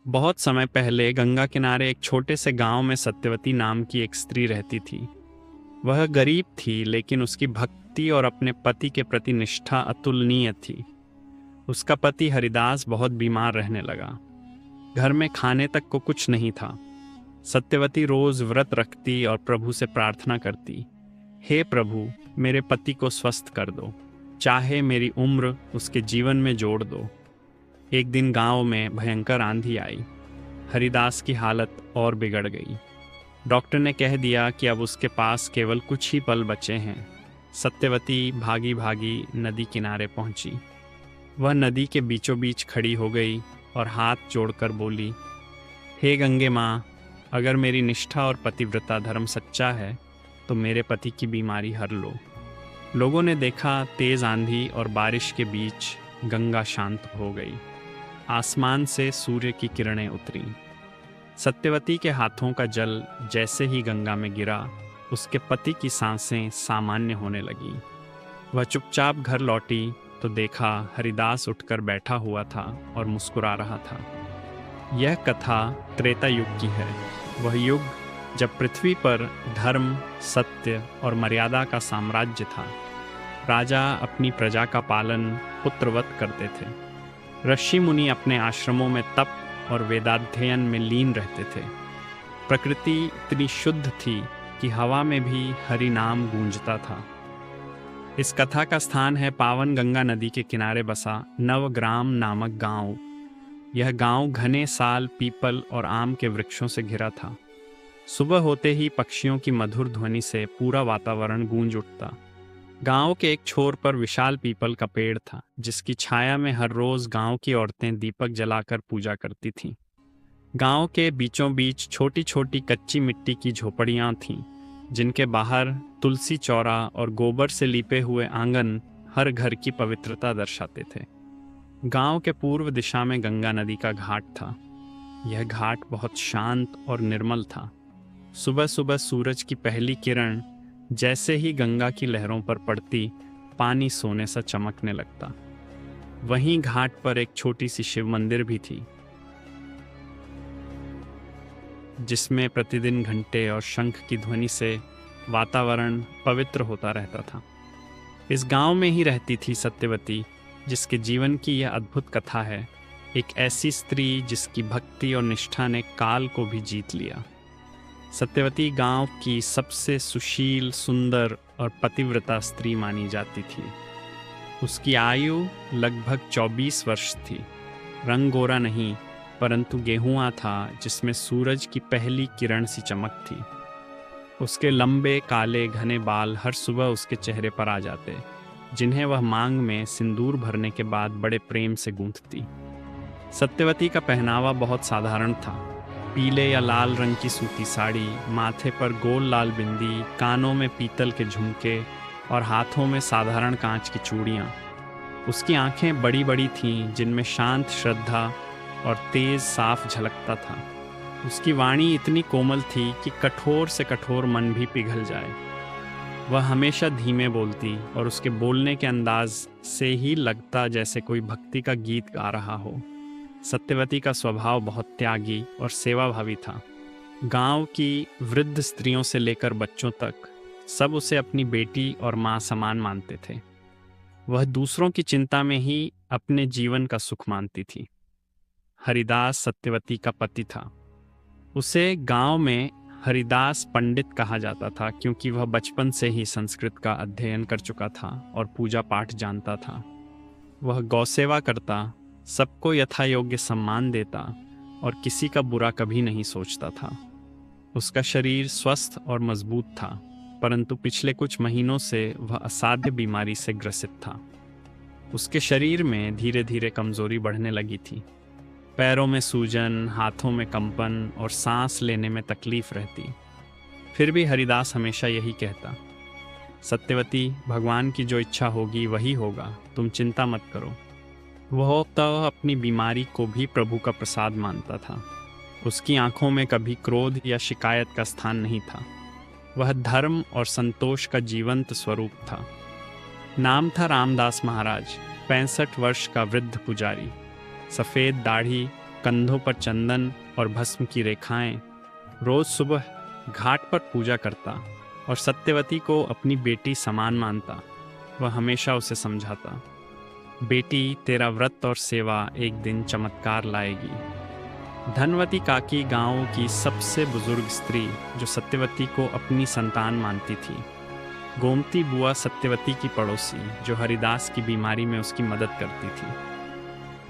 बहुत समय पहले गंगा किनारे एक छोटे से गांव में सत्यवती नाम की एक स्त्री रहती थी। वह गरीब थी, लेकिन उसकी भक्ति और अपने पति के प्रति निष्ठा अतुलनीय थी। उसका पति हरिदास बहुत बीमार रहने लगा। घर में खाने तक को कुछ नहीं था। सत्यवती रोज व्रत रखती और प्रभु से प्रार्थना करती, हे प्रभु, मेरे पति को स्वस्थ कर दो, चाहे मेरी उम्र उसके जीवन में जोड़ दो। एक दिन गांव में भयंकर आंधी आई। हरिदास की हालत और बिगड़ गई। डॉक्टर ने कह दिया कि अब उसके पास केवल कुछ ही पल बचे हैं। सत्यवती भागी भागी नदी किनारे पहुंची। वह नदी के बीचों बीच खड़ी हो गई और हाथ जोड़कर बोली, हे गंगे माँ, अगर मेरी निष्ठा और पतिव्रता धर्म सच्चा है तो मेरे पति की बीमारी हर लो। लोगों ने देखा, तेज आंधी और बारिश के बीच गंगा शांत हो गई। आसमान से सूर्य की किरणें उतरी। सत्यवती के हाथों का जल जैसे ही गंगा में गिरा, उसके पति की सांसें सामान्य होने लगीं। वह चुपचाप घर लौटी तो देखा हरिदास उठकर बैठा हुआ था और मुस्कुरा रहा था। यह कथा त्रेता युग की है। वह युग जब पृथ्वी पर धर्म, सत्य और मर्यादा का साम्राज्य था। राजा अपनी प्रजा का पालन पुत्रवत करते थे। ऋषि मुनि अपने आश्रमों में तप और वेदाध्ययन में लीन रहते थे। प्रकृति इतनी शुद्ध थी कि हवा में भी हरि नाम गूंजता था। इस कथा का स्थान है पावन गंगा नदी के किनारे बसा नवग्राम नामक गांव। यह गांव घने साल पीपल और आम के वृक्षों से घिरा था। सुबह होते ही पक्षियों की मधुर ध्वनि से पूरा वातावरण गूंज उठता। गांव के एक छोर पर विशाल पीपल का पेड़ था, जिसकी छाया में हर रोज गांव की औरतें दीपक जलाकर पूजा करती थीं। गांव के बीचों बीच छोटी छोटी कच्ची मिट्टी की झोपड़ियां थीं, जिनके बाहर तुलसी चौरा और गोबर से लीपे हुए आंगन हर घर की पवित्रता दर्शाते थे। गांव के पूर्व दिशा में गंगा नदी का घाट था। यह घाट बहुत शांत और निर्मल था। सुबह सुबह सूरज की पहली किरण जैसे ही गंगा की लहरों पर पड़ती, पानी सोने सा चमकने लगता। वहीं घाट पर एक छोटी सी शिव मंदिर भी थी, जिसमें प्रतिदिन घंटे और शंख की ध्वनि से वातावरण पवित्र होता रहता था। इस गांव में ही रहती थी सत्यवती, जिसके जीवन की यह अद्भुत कथा है। एक ऐसी स्त्री जिसकी भक्ति और निष्ठा ने काल को भी जीत लिया। सत्यवती गांव की सबसे सुशील, सुंदर और पतिव्रता स्त्री मानी जाती थी। उसकी आयु लगभग 24 वर्ष थी। रंग गोरा नहीं, परंतु गेहुआ था, जिसमें सूरज की पहली किरण सी चमक थी। उसके लंबे काले घने बाल हर सुबह उसके चेहरे पर आ जाते, जिन्हें वह मांग में सिंदूर भरने के बाद बड़े प्रेम से गूंथती। सत्यवती का पहनावा बहुत साधारण था। पीले या लाल रंग की सूती साड़ी, माथे पर गोल लाल बिंदी, कानों में पीतल के झुमके और हाथों में साधारण कांच की चूड़ियाँ। उसकी आंखें बड़ी बड़ी थीं, जिनमें शांत श्रद्धा और तेज साफ झलकता था। उसकी वाणी इतनी कोमल थी कि कठोर से कठोर मन भी पिघल जाए। वह हमेशा धीमे बोलती और उसके बोलने के अंदाज से ही लगता जैसे कोई भक्ति का गीत गा रहा हो। सत्यवती का स्वभाव बहुत त्यागी और सेवाभावी था। गांव की वृद्ध स्त्रियों से लेकर बच्चों तक सब उसे अपनी बेटी और मां समान मानते थे। वह दूसरों की चिंता में ही अपने जीवन का सुख मानती थी। हरिदास सत्यवती का पति था। उसे गांव में हरिदास पंडित कहा जाता था, क्योंकि वह बचपन से ही संस्कृत का अध्ययन कर चुका था और पूजा पाठ जानता था। वह गौसेवा करता, सबको यथा योग्य सम्मान देता और किसी का बुरा कभी नहीं सोचता था। उसका शरीर स्वस्थ और मजबूत था, परंतु पिछले कुछ महीनों से वह असाध्य बीमारी से ग्रसित था। उसके शरीर में धीरे धीरे कमजोरी बढ़ने लगी थी। पैरों में सूजन, हाथों में कंपन और सांस लेने में तकलीफ रहती। फिर भी हरिदास हमेशा यही कहता, सत्यवती, भगवान की जो इच्छा होगी वही होगा, तुम चिंता मत करो। वह तो अपनी बीमारी को भी प्रभु का प्रसाद मानता था। उसकी आंखों में कभी क्रोध या शिकायत का स्थान नहीं था। वह धर्म और संतोष का जीवंत स्वरूप था। नाम था रामदास महाराज, 65 वर्ष का वृद्ध पुजारी। सफ़ेद दाढ़ी, कंधों पर चंदन और भस्म की रेखाएं, रोज सुबह घाट पर पूजा करता और सत्यवती को अपनी बेटी समान मानता। वह हमेशा उसे समझाता, बेटी, तेरा व्रत और सेवा एक दिन चमत्कार लाएगी। धनवती काकी गांव की सबसे बुजुर्ग स्त्री जो सत्यवती को अपनी संतान मानती थी। गोमती बुआ सत्यवती की पड़ोसी जो हरिदास की बीमारी में उसकी मदद करती थी।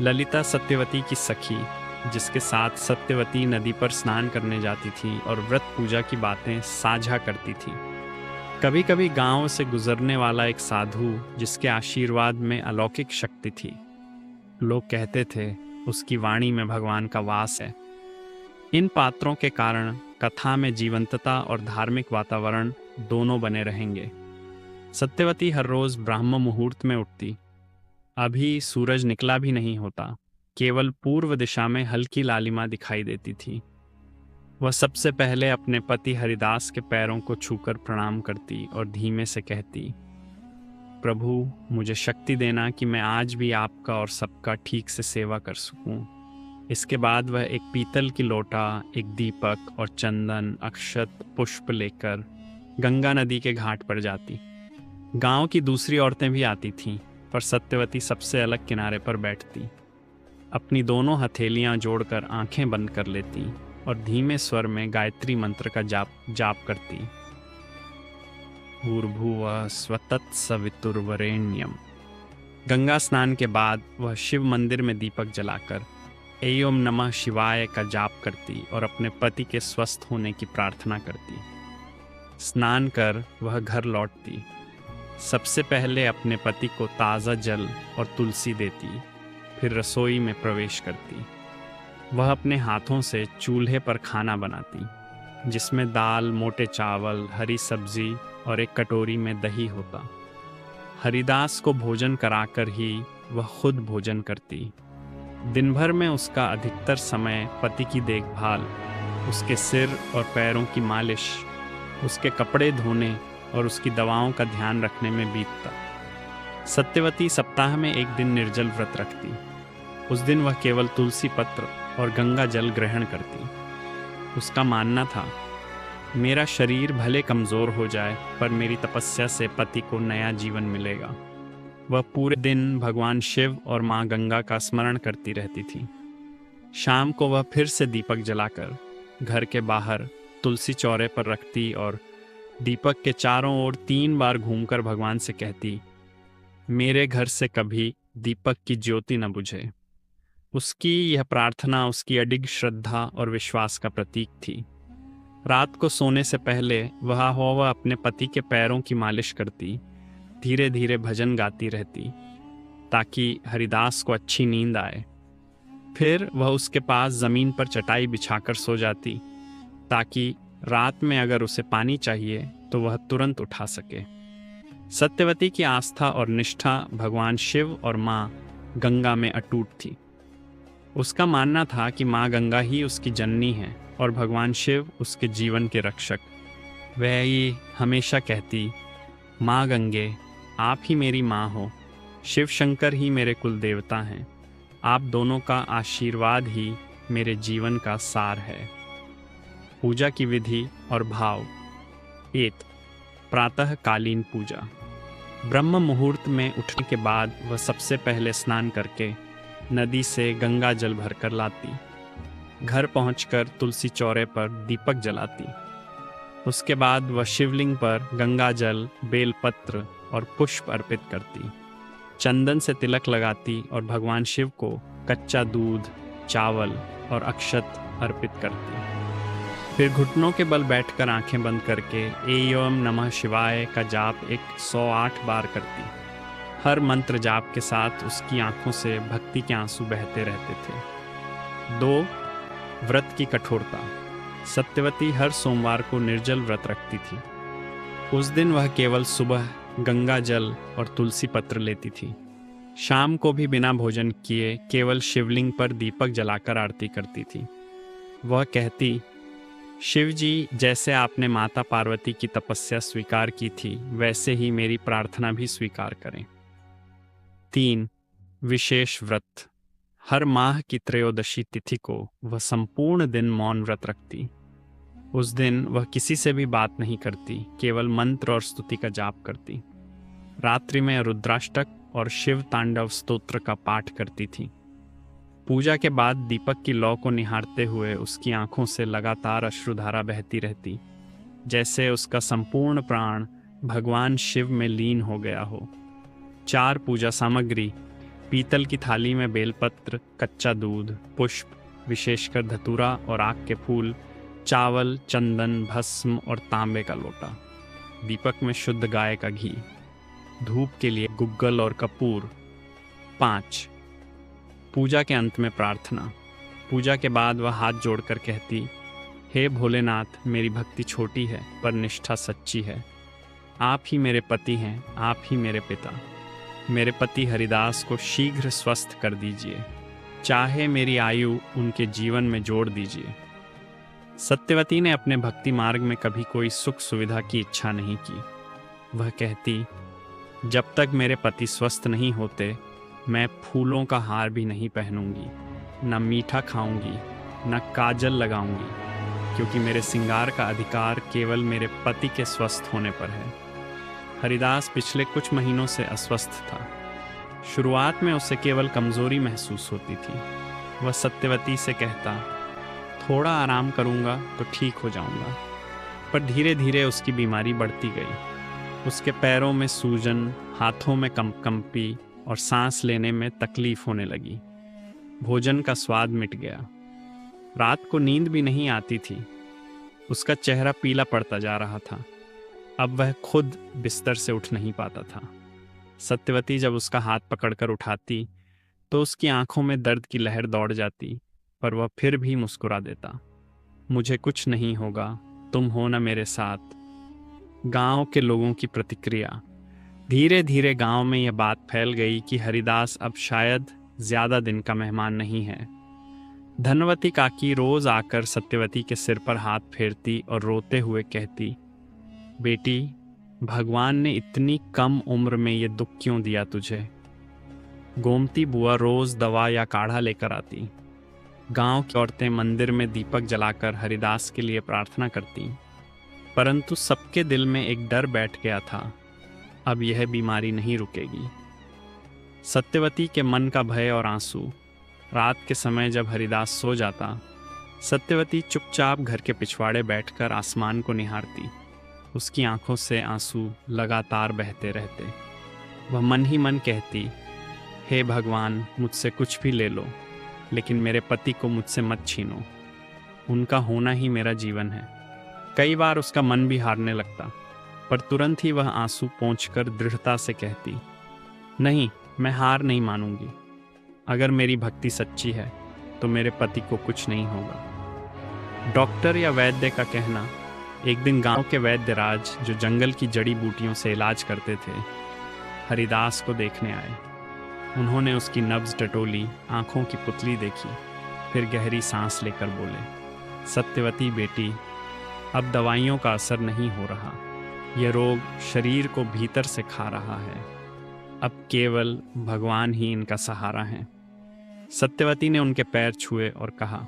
ललिता सत्यवती की सखी जिसके साथ सत्यवती नदी पर स्नान करने जाती थी और व्रत पूजा की बातें साझा करती थी। कभी कभी गांव से गुजरने वाला एक साधु जिसके आशीर्वाद में अलौकिक शक्ति थी। लोग कहते थे उसकी वाणी में भगवान का वास है। इन पात्रों के कारण कथा में जीवंतता और धार्मिक वातावरण दोनों बने रहेंगे। सत्यवती हर रोज ब्राह्म मुहूर्त में उठती। अभी सूरज निकला भी नहीं होता, केवल पूर्व दिशा में हल्की लालिमा दिखाई देती थी। वह सबसे पहले अपने पति हरिदास के पैरों को छूकर प्रणाम करती और धीमे से कहती, प्रभु, मुझे शक्ति देना कि मैं आज भी आपका और सबका ठीक से सेवा कर सकूं। इसके बाद वह एक पीतल की लोटा, एक दीपक और चंदन, अक्षत, पुष्प लेकर गंगा नदी के घाट पर जाती। गांव की दूसरी औरतें भी आती थीं, पर सत्यवती सबसे अलग किनारे पर बैठती। अपनी दोनों हथेलियां जोड़कर आंखें बंद कर लेती और धीमे स्वर में गायत्री मंत्र का जाप करती। भूर्भुवः स्वतत्सवितुर्वरेण्यम। गंगा स्नान के बाद वह शिव मंदिर में दीपक जलाकर एयम नमः शिवाय का जाप करती और अपने पति के स्वस्थ होने की प्रार्थना करती। स्नान कर वह घर लौटती। सबसे पहले अपने पति को ताज़ा जल और तुलसी देती, फिर रसोई में प्रवेश करती। वह अपने हाथों से चूल्हे पर खाना बनाती, जिसमें दाल, मोटे चावल, हरी सब्जी और एक कटोरी में दही होता। हरिदास को भोजन कराकर ही वह खुद भोजन करती। दिन भर में उसका अधिकतर समय पति की देखभाल, उसके सिर और पैरों की मालिश, उसके कपड़े धोने और उसकी दवाओं का ध्यान रखने में बीतता। सत्यवती सप्ताह में एक दिन निर्जल व्रत रखती। उस दिन वह केवल तुलसी पत्र और गंगा जल ग्रहण करती। उसका मानना था, मेरा शरीर भले कमज़ोर हो जाए, पर मेरी तपस्या से पति को नया जीवन मिलेगा। वह पूरे दिन भगवान शिव और माँ गंगा का स्मरण करती रहती थी। शाम को वह फिर से दीपक जलाकर घर के बाहर तुलसी चौरे पर रखती और दीपक के चारों ओर 3 बार घूमकर भगवान से कहती, मेरे घर से कभी दीपक की ज्योति न बुझे। उसकी यह प्रार्थना उसकी अडिग श्रद्धा और विश्वास का प्रतीक थी। रात को सोने से पहले वह अपने पति के पैरों की मालिश करती, धीरे धीरे भजन गाती रहती ताकि हरिदास को अच्छी नींद आए। फिर वह उसके पास ज़मीन पर चटाई बिछाकर सो जाती ताकि रात में अगर उसे पानी चाहिए तो वह तुरंत उठा सके। सत्यवती की आस्था और निष्ठा भगवान शिव और माँ गंगा में अटूट थी। उसका मानना था कि माँ गंगा ही उसकी जननी है और भगवान शिव उसके जीवन के रक्षक। वह ये हमेशा कहती, माँ गंगे, आप ही मेरी माँ हो, शिव शंकर ही मेरे कुल देवता हैं, आप दोनों का आशीर्वाद ही मेरे जीवन का सार है। पूजा की विधि और भाव। 1. प्रातः कालीन पूजा। ब्रह्म मुहूर्त में उठने के बाद वह सबसे पहले स्नान करके नदी से गंगा जल भरकर लाती। घर पहुंचकर तुलसी चौरे पर दीपक जलाती। उसके बाद वह शिवलिंग पर गंगा जल, बेलपत्र और पुष्प अर्पित करती। चंदन से तिलक लगाती और भगवान शिव को कच्चा दूध, चावल और अक्षत अर्पित करती। फिर घुटनों के बल बैठकर आंखें बंद करके एयम नमः शिवाय का जाप 108 बार करती। हर मंत्र जाप के साथ उसकी आंखों से भक्ति के आंसू बहते रहते थे। 2. व्रत की कठोरता। सत्यवती हर सोमवार को निर्जल व्रत रखती थी। उस दिन वह केवल सुबह गंगा जल और तुलसी पत्र लेती थी। शाम को भी बिना भोजन किए केवल शिवलिंग पर दीपक जलाकर आरती करती थी। वह कहती, शिव जी, जैसे आपने माता पार्वती की तपस्या स्वीकार की थी, वैसे ही मेरी प्रार्थना भी स्वीकार करें। 3. विशेष व्रत। हर माह की त्रयोदशी तिथि को वह संपूर्ण दिन मौन व्रत रखती। उस दिन वह किसी से भी बात नहीं करती, केवल मंत्र और स्तुति का जाप करती। रात्रि में रुद्राष्टक और शिव तांडव स्तोत्र का पाठ करती थी। पूजा के बाद दीपक की लौ को निहारते हुए उसकी आंखों से लगातार अश्रुधारा बहती रहती, जैसे उसका संपूर्ण प्राण भगवान शिव में लीन हो गया हो। 4 पूजा सामग्री, पीतल की थाली में बेलपत्र, कच्चा दूध, पुष्प, विशेषकर धतूरा और आक के फूल, चावल, चंदन, भस्म और तांबे का लोटा। दीपक में शुद्ध गाय का घी। धूप के लिए गुग्गल और कपूर। 5 पूजा के अंत में प्रार्थना। पूजा के बाद वह हाथ जोड़कर कहती, हे भोलेनाथ, मेरी भक्ति छोटी है पर निष्ठा सच्ची है। आप ही मेरे पति हैं, आप ही मेरे पिता। मेरे पति हरिदास को शीघ्र स्वस्थ कर दीजिए, चाहे मेरी आयु उनके जीवन में जोड़ दीजिए। सत्यवती ने अपने भक्ति मार्ग में कभी कोई सुख सुविधा की इच्छा नहीं की। वह कहती, जब तक मेरे पति स्वस्थ नहीं होते मैं फूलों का हार भी नहीं पहनूंगी, न मीठा खाऊंगी, न काजल लगाऊंगी, क्योंकि मेरे श्रृंगार का अधिकार केवल मेरे पति के स्वस्थ होने पर है। हरिदास पिछले कुछ महीनों से अस्वस्थ था। शुरुआत में उसे केवल कमजोरी महसूस होती थी। वह सत्यवती से कहता, थोड़ा आराम करूंगा तो ठीक हो जाऊंगा। पर धीरे धीरे उसकी बीमारी बढ़ती गई। उसके पैरों में सूजन, हाथों में कंपकंपी और सांस लेने में तकलीफ होने लगी। भोजन का स्वाद मिट गया। रात को नींद भी नहीं आती थी। उसका चेहरा पीला पड़ता जा रहा था। अब वह खुद बिस्तर से उठ नहीं पाता था। सत्यवती जब उसका हाथ पकड़कर उठाती तो उसकी आंखों में दर्द की लहर दौड़ जाती, पर वह फिर भी मुस्कुरा देता। मुझे कुछ नहीं होगा, तुम हो ना मेरे साथ। गांव के लोगों की प्रतिक्रिया। धीरे धीरे गांव में यह बात फैल गई कि हरिदास अब शायद ज्यादा दिन का मेहमान नहीं है। धनवती काकी रोज आकर सत्यवती के सिर पर हाथ फेरती और रोते हुए कहती, बेटी, भगवान ने इतनी कम उम्र में ये दुख क्यों दिया तुझे। गोमती बुआ रोज दवा या काढ़ा लेकर आती। गांव की औरतें मंदिर में दीपक जलाकर हरिदास के लिए प्रार्थना करती, परंतु सबके दिल में एक डर बैठ गया था, अब यह बीमारी नहीं रुकेगी। सत्यवती के मन का भय और आंसू। रात के समय जब हरिदास सो जाता, सत्यवती चुपचाप घर के पिछवाड़े बैठकर आसमान को निहारती। उसकी आंखों से आंसू लगातार बहते रहते। वह मन ही मन कहती, हे भगवान, मुझसे कुछ भी ले लो, लेकिन मेरे पति को मुझसे मत छीनो। उनका होना ही मेरा जीवन है। कई बार उसका मन भी हारने लगता, पर तुरंत ही वह आंसू पोंछकर दृढ़ता से कहती, नहीं, मैं हार नहीं मानूंगी। अगर मेरी भक्ति सच्ची है तो मेरे पति को कुछ नहीं होगा। डॉक्टर या वैद्य का कहना। एक दिन गांव के वैद्यराज, जो जंगल की जड़ी बूटियों से इलाज करते थे, हरिदास को देखने आए। उन्होंने उसकी नब्ज टटोली, आंखों की पुतली देखी, फिर गहरी सांस लेकर बोले, सत्यवती बेटी, अब दवाइयों का असर नहीं हो रहा। यह रोग शरीर को भीतर से खा रहा है। अब केवल भगवान ही इनका सहारा है। सत्यवती ने उनके पैर छुए और कहा,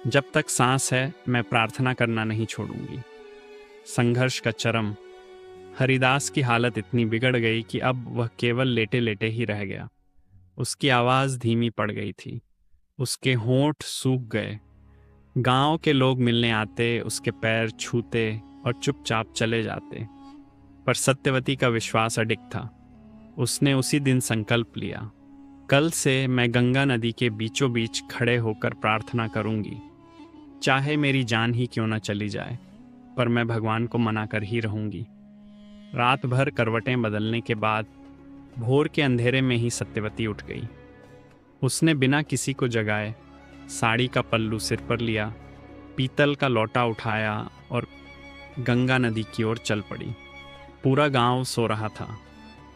जब तक सांस है मैं प्रार्थना करना नहीं छोड़ूंगी। संघर्ष का चरम। हरिदास की हालत इतनी बिगड़ गई कि अब वह केवल लेटे लेटे ही रह गया। उसकी आवाज़ धीमी पड़ गई थी। उसके होंठ सूख गए। गांव के लोग मिलने आते, उसके पैर छूते और चुपचाप चले जाते। पर सत्यवती का विश्वास अडिग था। उसने उसी दिन संकल्प लिया, कल से मैं गंगा नदी के बीचों बीच खड़े होकर प्रार्थना करूंगी। चाहे मेरी जान ही क्यों न चली जाए, पर मैं भगवान को मनाकर ही रहूंगी। रात भर करवटें बदलने के बाद भोर के अंधेरे में ही सत्यवती उठ गई। उसने बिना किसी को जगाए साड़ी का पल्लू सिर पर लिया, पीतल का लोटा उठाया और गंगा नदी की ओर चल पड़ी। पूरा गांव सो रहा था।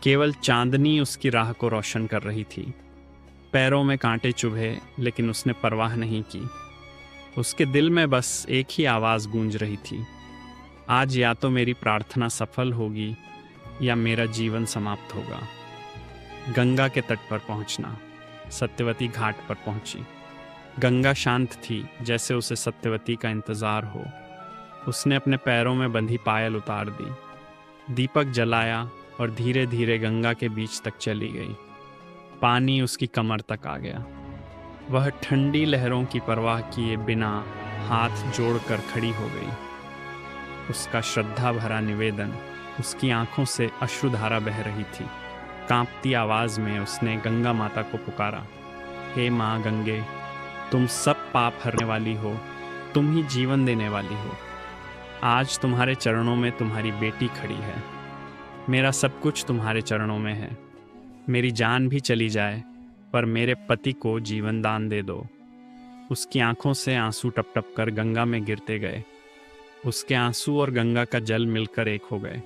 केवल चांदनी उसकी राह को रोशन कर रही थी। पैरों में कांटे चुभे, लेकिन उसने परवाह नहीं की। उसके दिल में बस एक ही आवाज़ गूंज रही थी, आज या तो मेरी प्रार्थना सफल होगी या मेरा जीवन समाप्त होगा। गंगा के तट पर पहुंचना। सत्यवती घाट पर पहुंची। गंगा शांत थी, जैसे उसे सत्यवती का इंतजार हो। उसने अपने पैरों में बंधी पायल उतार दी, दीपक जलाया और धीरे धीरे गंगा के बीच तक चली गई। पानी उसकी कमर तक आ गया। वह ठंडी लहरों की परवाह किए बिना हाथ जोड़कर खड़ी हो गई। उसका श्रद्धा भरा निवेदन, उसकी आंखों से अश्रुधारा बह रही थी। कांपती आवाज में उसने गंगा माता को पुकारा, हे माँ गंगे, तुम सब पाप हरने वाली हो, तुम ही जीवन देने वाली हो। आज तुम्हारे चरणों में तुम्हारी बेटी खड़ी है। मेरा सब कुछ तुम्हारे चरणों में है। मेरी जान भी चली जाए, पर मेरे पति को जीवन दान दे दो। उसकी आंखों से आंसू टप टप कर गंगा में गिरते गए। उसके आंसू और गंगा का जल मिलकर एक हो गए,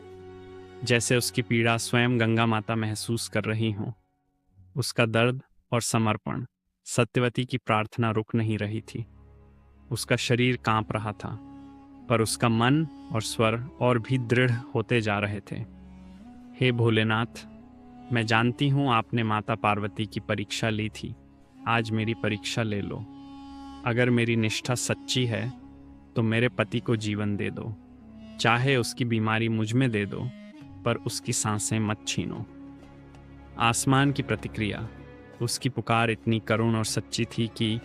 जैसे उसकी पीड़ा स्वयं गंगा माता महसूस कर रही हों। उसका दर्द और समर्पण, सत्यवती की प्रार्थना रुक नहीं रही थी। उसका शरीर कांप रहा था, पर उसका मन और स्वर और भी दृढ़ होते जा रहे थे। हे भोलेनाथ, मैं जानती हूँ आपने माता पार्वती की परीक्षा ली थी। आज मेरी परीक्षा ले लो। अगर मेरी निष्ठा सच्ची है तो मेरे पति को जीवन दे दो। चाहे उसकी बीमारी मुझ में दे दो, पर उसकी सांसें मत छीनो। आसमान की प्रतिक्रिया, उसकी पुकार इतनी करुण और सच्ची थी कि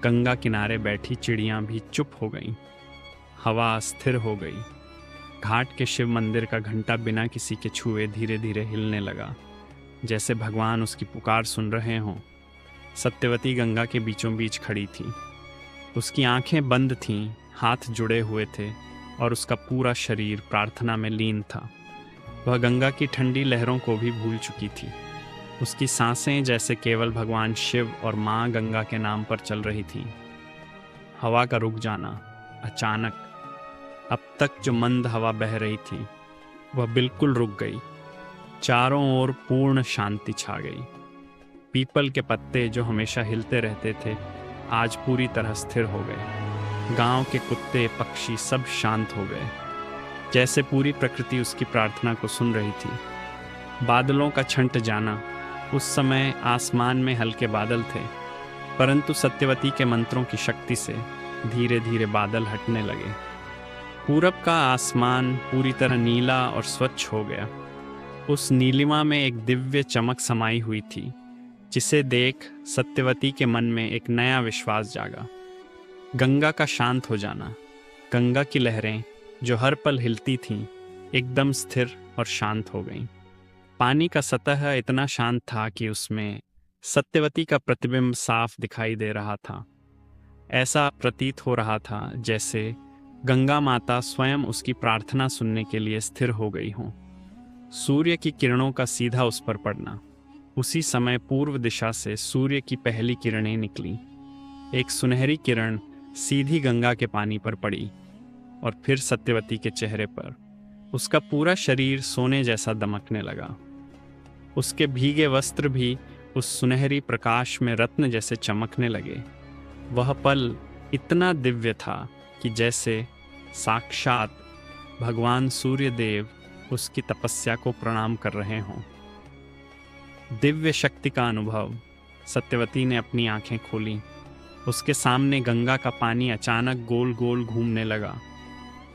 गंगा किनारे बैठी चिड़ियां भी चुप हो गईं। हवा स्थिर हो गई। घाट के शिव मंदिर का घंटा बिना किसी के छुए धीरे धीरे हिलने लगा, जैसे भगवान उसकी पुकार सुन रहे हों। सत्यवती गंगा के बीचों बीच खड़ी थी। उसकी आंखें बंद थीं, हाथ जुड़े हुए थे और उसका पूरा शरीर प्रार्थना में लीन था। वह गंगा की ठंडी लहरों को भी भूल चुकी थी। उसकी सांसें जैसे केवल भगवान शिव और माँ गंगा के नाम पर चल रही थीं। हवा का रुक जाना, अचानक अब तक जो मंद हवा बह रही थी वह बिल्कुल रुक गई। चारों ओर पूर्ण शांति छा गई। पीपल के पत्ते जो हमेशा हिलते रहते थे, आज पूरी तरह स्थिर हो गए। गांव के कुत्ते पक्षी सब शांत हो गए, जैसे पूरी प्रकृति उसकी प्रार्थना को सुन रही थी। बादलों का छंट जाना, उस समय आसमान में हल्के बादल थे, परंतु सत्यवती के मंत्रों की शक्ति से धीरे धीरे बादल हटने लगे। पूरब का आसमान पूरी तरह नीला और स्वच्छ हो गया। उस नीलिमा में एक दिव्य चमक समाई हुई थी, जिसे देख सत्यवती के मन में एक नया विश्वास जागा। गंगा का शांत हो जाना, गंगा की लहरें जो हर पल हिलती थीं, एकदम स्थिर और शांत हो गईं। पानी का सतह इतना शांत था कि उसमें सत्यवती का प्रतिबिंब साफ दिखाई दे रहा था। ऐसा प्रतीत हो रहा था जैसे गंगा माता स्वयं उसकी प्रार्थना सुनने के लिए स्थिर हो गई हों। सूर्य की किरणों का सीधा उस पर पड़ना। उसी समय पूर्व दिशा से सूर्य की पहली किरणें निकली। एक सुनहरी किरण सीधी गंगा के पानी पर पड़ी और फिर सत्यवती के चेहरे पर। उसका पूरा शरीर सोने जैसा दमकने लगा। उसके भीगे वस्त्र भी उस सुनहरी प्रकाश में रत्न जैसे चमकने लगे। वह पल इतना दिव्य था कि जैसे साक्षात भगवान सूर्यदेव उसकी तपस्या को प्रणाम कर रहे हों। दिव्य शक्ति का अनुभव। सत्यवती ने अपनी आंखें खोलीं। उसके सामने गंगा का पानी अचानक गोल गोल घूमने लगा।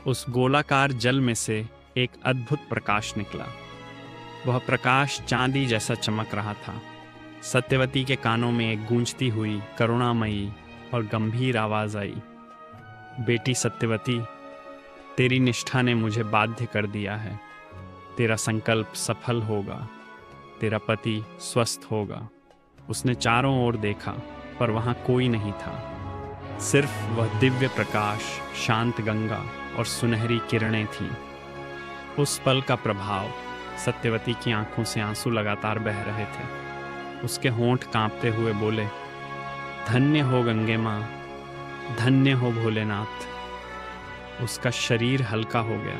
उस गोलाकार जल में से एक अद्भुत प्रकाश निकला। वह प्रकाश चांदी जैसा चमक रहा था। सत्यवती के कानों में एक गूंजती हुई करुणामयी और गंभीर आवाज आई, बेटी सत्यवती, तेरी निष्ठा ने मुझे बाध्य कर दिया है। तेरा संकल्प सफल होगा। तेरा पति स्वस्थ होगा। उसने चारों ओर देखा, पर वहां कोई नहीं था। सिर्फ वह दिव्य प्रकाश, शांत गंगा और सुनहरी किरणें थीं। उस पल का प्रभाव। सत्यवती की आंखों से आंसू लगातार बह रहे थे। उसके होंठ कांपते हुए बोले, धन्य हो गंगे माँ, धन्य हो भोलेनाथ। उसका शरीर हल्का हो गया।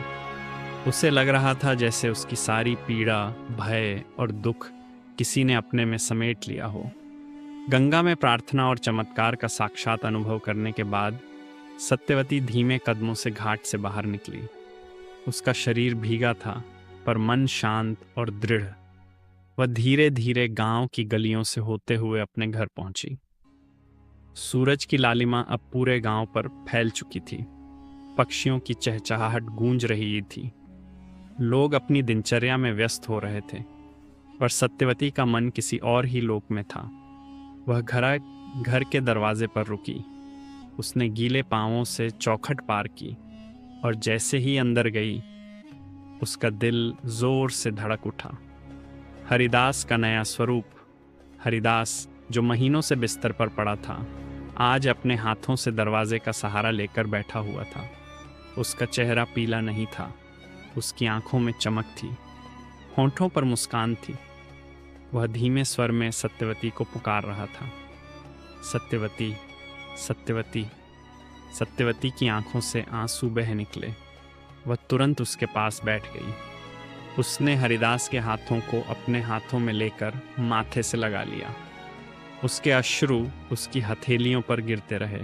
उसे लग रहा था जैसे उसकी सारी पीड़ा, भय और दुख किसी ने अपने में समेट लिया हो। गंगा में प्रार्थना और चमत्कार का साक्षात अनुभव करने के बाद सत्यवती धीमे कदमों से घाट से बाहर निकली। उसका शरीर भीगा था, पर मन शांत और दृढ़। वह धीरे धीरे गांव की गलियों से होते हुए अपने घर पहुंची। सूरज की लालिमा अब पूरे गांव पर फैल चुकी थी। पक्षियों की चहचहाहट गूंज रही थी। लोग अपनी दिनचर्या में व्यस्त हो रहे थे, पर सत्यवती का मन किसी और ही लोक में था। वह घर के दरवाजे पर रुकी। उसने गीले पांवों से चौखट पार की और जैसे ही अंदर गई, उसका दिल जोर से धड़क उठा। हरिदास का नया स्वरूप, हरिदास जो महीनों से बिस्तर पर पड़ा था, आज अपने हाथों से दरवाजे का सहारा लेकर बैठा हुआ था। उसका चेहरा पीला नहीं था, उसकी आंखों में चमक थी, होंठों पर मुस्कान थी। वह धीमे स्वर में सत्यवती को पुकार रहा था। सत्यवती, सत्यवती। सत्यवती की आंखों से आंसू बह निकले। वह तुरंत उसके पास बैठ गई। उसने हरिदास के हाथों को अपने हाथों में लेकर माथे से लगा लिया। उसके अश्रु उसकी हथेलियों पर गिरते रहे।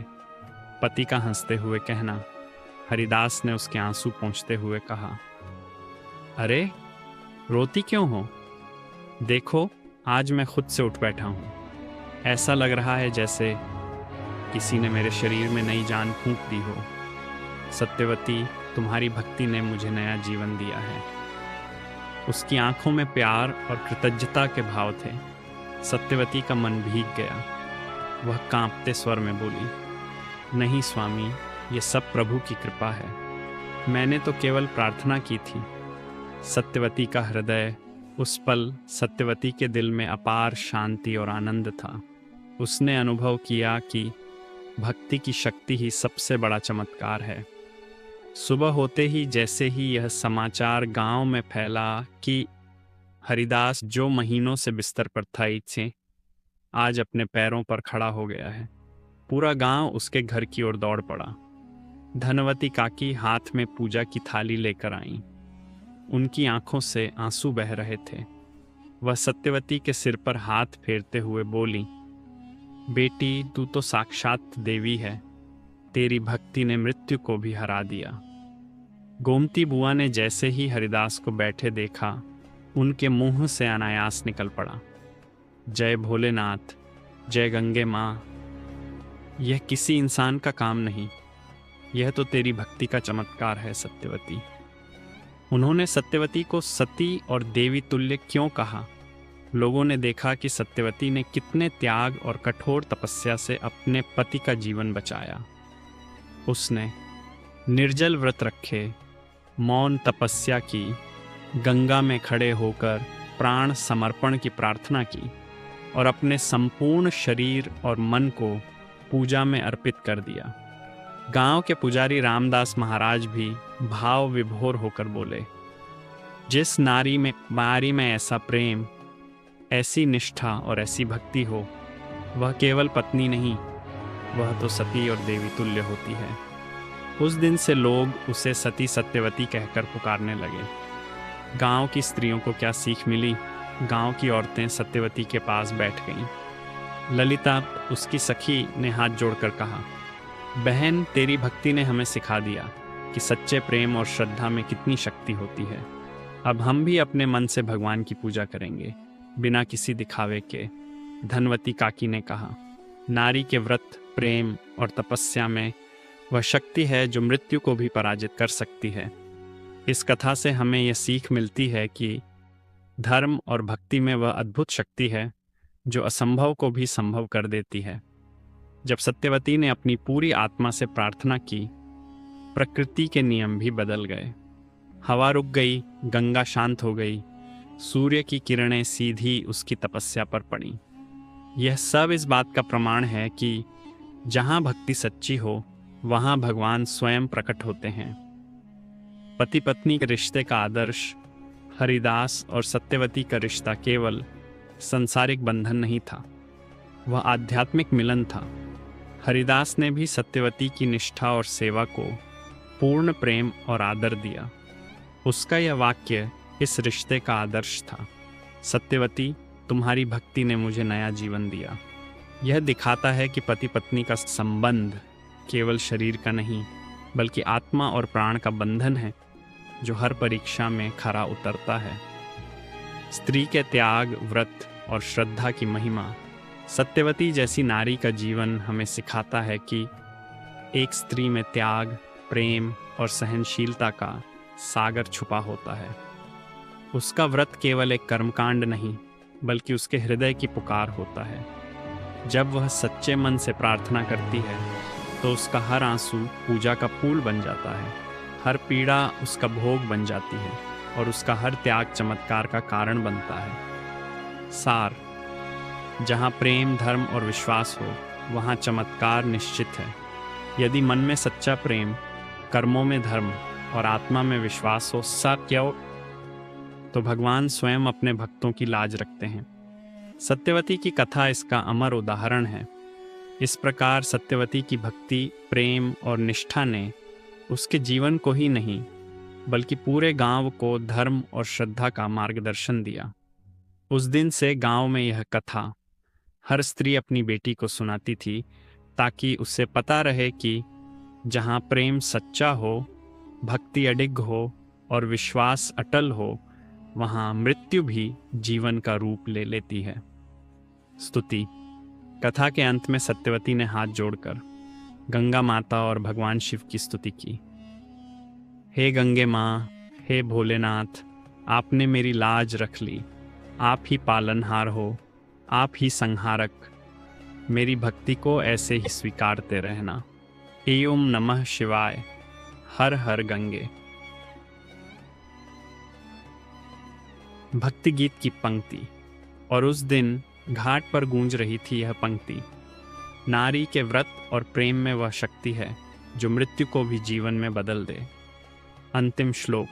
पति का हंसते हुए कहना। हरिदास ने उसके आंसू पोंछते हुए कहा, अरे रोती क्यों हो? देखो, आज मैं खुद से उठ बैठा हूँ। ऐसा लग रहा है जैसे किसी ने मेरे शरीर में नई जान फूंक दी हो। सत्यवती, तुम्हारी भक्ति ने मुझे नया जीवन दिया है। उसकी आंखों में प्यार और कृतज्ञता के भाव थे। सत्यवती का मन भीग गया। वह कांपते स्वर में बोली, नहीं स्वामी, ये सब प्रभु की कृपा है। मैंने तो केवल प्रार्थना की थी। सत्यवती का हृदय उस पल सत्यवती के दिल में अपार शांति और आनंद था। उसने अनुभव किया कि भक्ति की शक्ति ही सबसे बड़ा चमत्कार है। सुबह होते ही जैसे ही यह समाचार गांव में फैला कि हरिदास, जो महीनों से बिस्तर पर था, आज अपने पैरों पर खड़ा हो गया है, पूरा गांव उसके घर की ओर दौड़ पड़ा। धनवती काकी हाथ में पूजा की थाली लेकर आईं। उनकी आंखों से आंसू बह रहे थे। वह सत्यवती के सिर पर हाथ फेरते हुए बोली, बेटी, तू तो साक्षात देवी है। तेरी भक्ति ने मृत्यु को भी हरा दिया। गोमती बुआ ने जैसे ही हरिदास को बैठे देखा, उनके मुंह से अनायास निकल पड़ा, जय भोलेनाथ, जय गंगे माँ। यह किसी इंसान का काम नहीं, यह तो तेरी भक्ति का चमत्कार है सत्यवती। उन्होंने सत्यवती को सती और देवी तुल्य क्यों कहा? लोगों ने देखा कि सत्यवती ने कितने त्याग और कठोर तपस्या से अपने पति का जीवन बचाया। उसने निर्जल व्रत रखे, मौन तपस्या की, गंगा में खड़े होकर प्राण समर्पण की प्रार्थना की और अपने संपूर्ण शरीर और मन को पूजा में अर्पित कर दिया। गांव के पुजारी रामदास महाराज भी भाव विभोर होकर बोले, जिस नारी में ऐसा प्रेम, ऐसी निष्ठा और ऐसी भक्ति हो, वह केवल पत्नी नहीं, वह तो सती और देवी तुल्य होती है। उस दिन से लोग उसे सती सत्यवती कहकर पुकारने लगे। गांव की स्त्रियों को क्या सीख मिली? गांव की औरतें सत्यवती के पास बैठ गईं। ललिता, उसकी सखी, ने हाथ जोड़कर कहा, बहन, तेरी भक्ति ने हमें सिखा दिया कि सच्चे प्रेम और श्रद्धा में कितनी शक्ति होती है। अब हम भी अपने मन से भगवान की पूजा करेंगे, बिना किसी दिखावे के। धनवती काकी ने कहा, नारी के व्रत, प्रेम और तपस्या में वह शक्ति है जो मृत्यु को भी पराजित कर सकती है। इस कथा से हमें यह सीख मिलती है कि धर्म और भक्ति में वह अद्भुत शक्ति है जो असंभव को भी संभव कर देती है। जब सत्यवती ने अपनी पूरी आत्मा से प्रार्थना की, प्रकृति के नियम भी बदल गए। हवा रुक गई, गंगा शांत हो गई, सूर्य की किरणें सीधी उसकी तपस्या पर पड़ी। यह सब इस बात का प्रमाण है कि जहाँ भक्ति सच्ची हो, वहाँ भगवान स्वयं प्रकट होते हैं। पति पत्नी के रिश्ते का आदर्श हरिदास और सत्यवती का रिश्ता केवल सांसारिक बंधन नहीं था, वह आध्यात्मिक मिलन था। हरिदास ने भी सत्यवती की निष्ठा और सेवा को पूर्ण प्रेम और आदर दिया। उसका यह वाक्य इस रिश्ते का आदर्श था, सत्यवती, तुम्हारी भक्ति ने मुझे नया जीवन दिया। यह दिखाता है कि पति पत्नी का संबंध केवल शरीर का नहीं, बल्कि आत्मा और प्राण का बंधन है, जो हर परीक्षा में खरा उतरता है। स्त्री के त्याग, व्रत और श्रद्धा की महिमा। सत्यवती जैसी नारी का जीवन हमें सिखाता है कि एक स्त्री में त्याग, प्रेम और सहनशीलता का सागर छुपा होता है। उसका व्रत केवल एक कर्मकांड नहीं, बल्कि उसके हृदय की पुकार होता है। जब वह सच्चे मन से प्रार्थना करती है तो उसका हर आंसू पूजा का फूल बन जाता है, हर पीड़ा उसका भोग बन जाती है और उसका हर त्याग चमत्कार का कारण बनता है। सार: जहाँ प्रेम, धर्म और विश्वास हो, वहाँ चमत्कार निश्चित है। यदि मन में सच्चा प्रेम, कर्मों में धर्म और आत्मा में विश्वास हो तो भगवान स्वयं अपने भक्तों की लाज रखते हैं। सत्यवती की कथा इसका अमर उदाहरण है। इस प्रकार सत्यवती की भक्ति, प्रेम और निष्ठा ने उसके जीवन को ही नहीं, बल्कि पूरे गांव को धर्म और श्रद्धा का मार्गदर्शन दिया। उस दिन से गांव में यह कथा हर स्त्री अपनी बेटी को सुनाती थी, ताकि उसे पता रहे कि जहां प्रेम सच्चा हो, भक्ति अडिग हो और विश्वास अटल हो, वहां मृत्यु भी जीवन का रूप ले लेती है। स्तुति: कथा के अंत में सत्यवती ने हाथ जोड़कर गंगा माता और भगवान शिव की स्तुति की। हे गंगे माँ, हे भोलेनाथ, आपने मेरी लाज रख ली। आप ही पालनहार हो, आप ही संहारक। मेरी भक्ति को ऐसे ही स्वीकारते रहना। एवं नमः शिवाय। हर हर गंगे। भक्ति गीत की पंक्ति। और उस दिन घाट पर गूंज रही थी यह पंक्ति: नारी के व्रत और प्रेम में वह शक्ति है जो मृत्यु को भी जीवन में बदल दे। अंतिम श्लोक: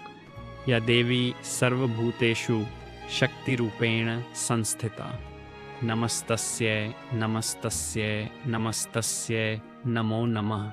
या देवी सर्वभूतेषु शक्ति रूपेण संस्थिता। नमस्तस्यै नमस्तस्यै नमस्तस्यै नमो नमः।